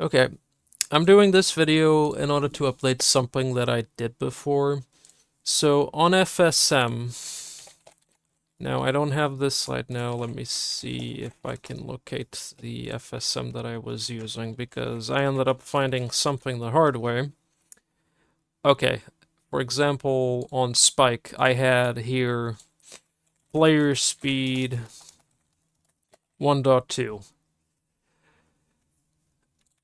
Okay, I'm doing this video in order to update something that I did before. So on FSM, now I don't have this slide now. Let me see if I can locate the FSM that I was using because I ended up finding something the hard way. Okay, for example, on Spike, I had here player speed 1.2.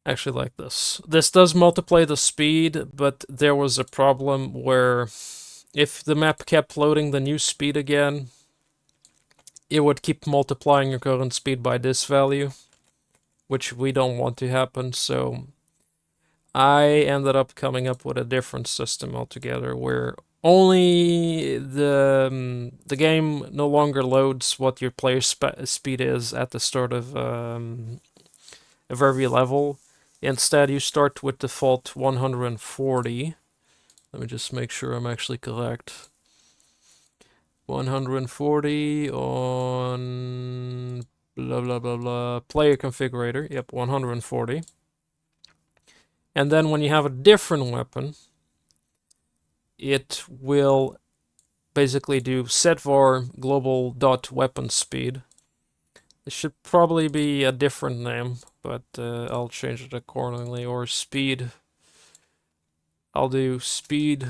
Actually, like this. This does multiply the speed, but there was a problem where if the map kept loading the new speed again, it would keep multiplying your current speed by this value, which we don't want to happen, so I ended up coming up with a different system altogether where only the game no longer loads what your player speed is at the start of every level. Instead, you start with default 140. Let me just make sure I'm actually correct. 140 on blah blah blah blah player configurator. Yep, 140. And then when you have a different weapon, it will basically do setvar global dot weapon speed. It should probably be a different name, but I'll change it accordingly. Or speed. I'll do speed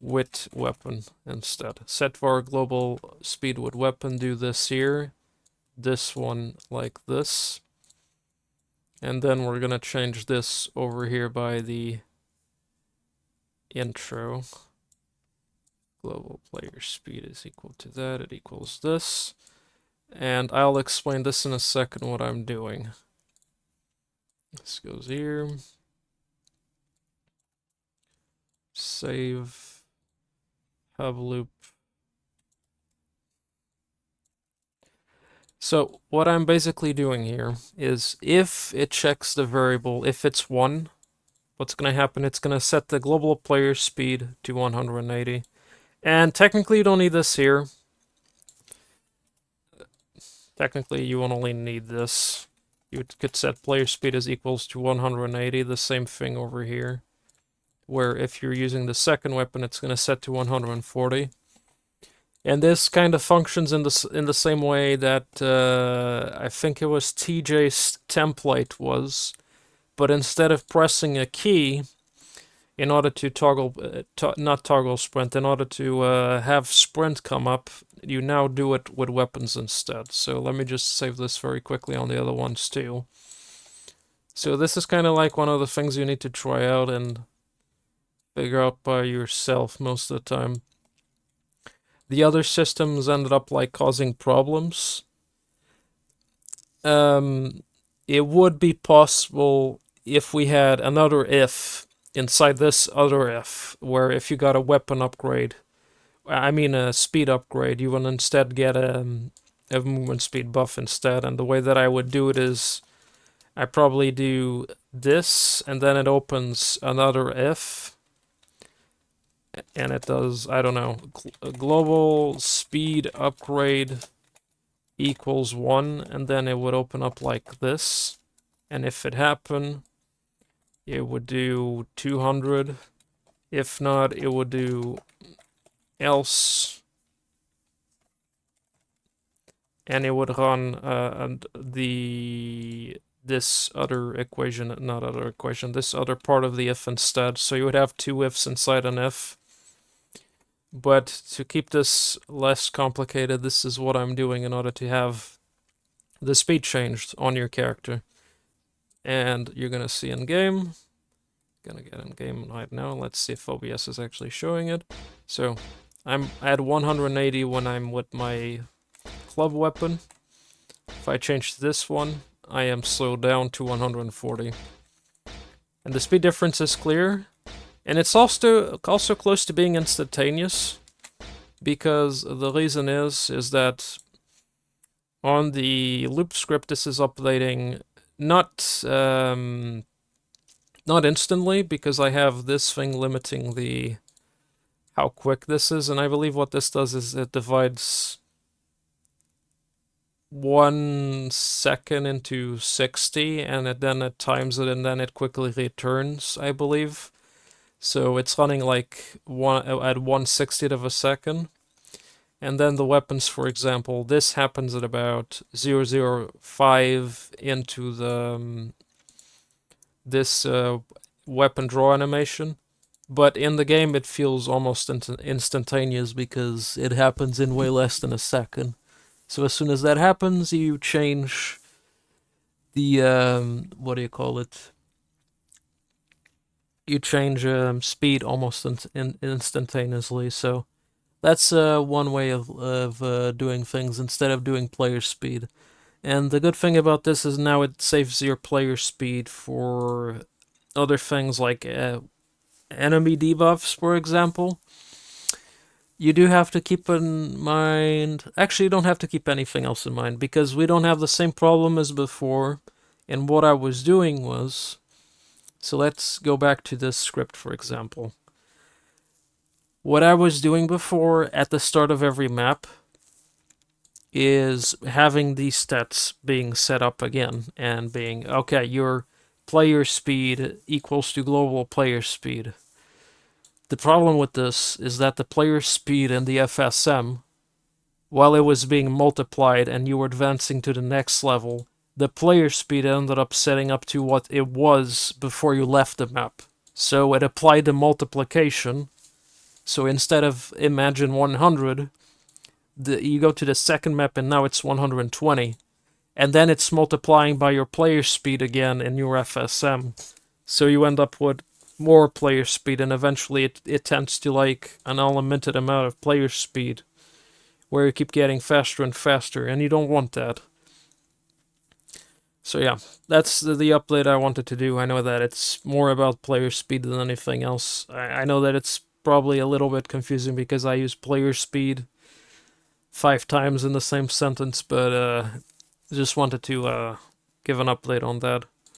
with weapon instead. Setvar global speed with weapon. Do this here. This one like this. And then we're gonna change this over here by the intro. Global player speed is equal to that. It equals this. And I'll explain this in a second what I'm doing. This goes here. Save. Hub loop. So what I'm basically doing here is if it checks the variable, if it's 1, what's going to happen, it's going to set the global player speed to 180. And technically you don't need this here. Technically you only need this. You could set player speed as equals to 180, the same thing over here. Where if you're using the second weapon, it's going to set to 140. And this kind of functions in the same way that I think it was TJ's template was, but instead of pressing a key in order to toggle, not toggle sprint, in order to have sprint come up, you now do it with weapons instead. So let me just save this very quickly on the other ones too. So this is kind of like one of the things you need to try out and figure out by yourself most of the time. The other systems ended up like causing problems. It would be possible if we had another if inside this other if, where if you got a weapon upgrade, I mean a speed upgrade, you would instead get a movement speed buff instead. And the way that I would do it is I probably do this, and then it opens another if, and it does, I don't know, global speed upgrade equals 1, and then it would open up like this. And if it happened, it would do 200. If not, it would do else. And it would run this other equation, not other equation, this other part of the if instead. So you would have two ifs inside an if. But to keep this less complicated, this is what I'm doing in order to have the speed changed on your character. And you're gonna see in game. Gonna get in game right now. Let's see if OBS is actually showing it. So I'm at 180 when I'm with my club weapon. If I change this one, I am slowed down to 140. And the speed difference is clear. And it's also close to being instantaneous, because the reason is that on the loop script this is updating not instantly, because I have this thing limiting the how quick this is, and I believe what this does is it divides 1 second into 60, and then it times it, and then it quickly returns, I believe. So it's running like at 1/60th of a second. And then the weapons, for example, this happens at about 0.005 into the this weapon draw animation. But in the game, it feels almost instantaneous because it happens in way less than a second. So as soon as that happens, you change the what do you call it? You change speed almost instantaneously. So that's one way of doing things instead of doing player speed. And the good thing about this is now it saves your player speed for other things like enemy debuffs, for example. You do have to keep in mind. Actually, you don't have to keep anything else in mind because we don't have the same problem as before. And what I was doing was. So let's go back to this script, for example. What I was doing before at the start of every map is having these stats being set up again and being, okay, your player speed equals to global player speed. The problem with this is that the player speed in the FSM, while it was being multiplied and you were advancing to the next level, the player speed ended up setting up to what it was before you left the map. So it applied the multiplication. So instead of imagine 100, you go to the second map and now it's 120. And then it's multiplying by your player speed again in your FSM. So you end up with more player speed, and eventually it tends to like an unlimited amount of player speed where you keep getting faster and faster, and you don't want that. So yeah, that's the update I wanted to do. I know that it's more about player speed than anything else. I know that it's probably a little bit confusing because I use player speed 5 times in the same sentence, but just wanted to give an update on that.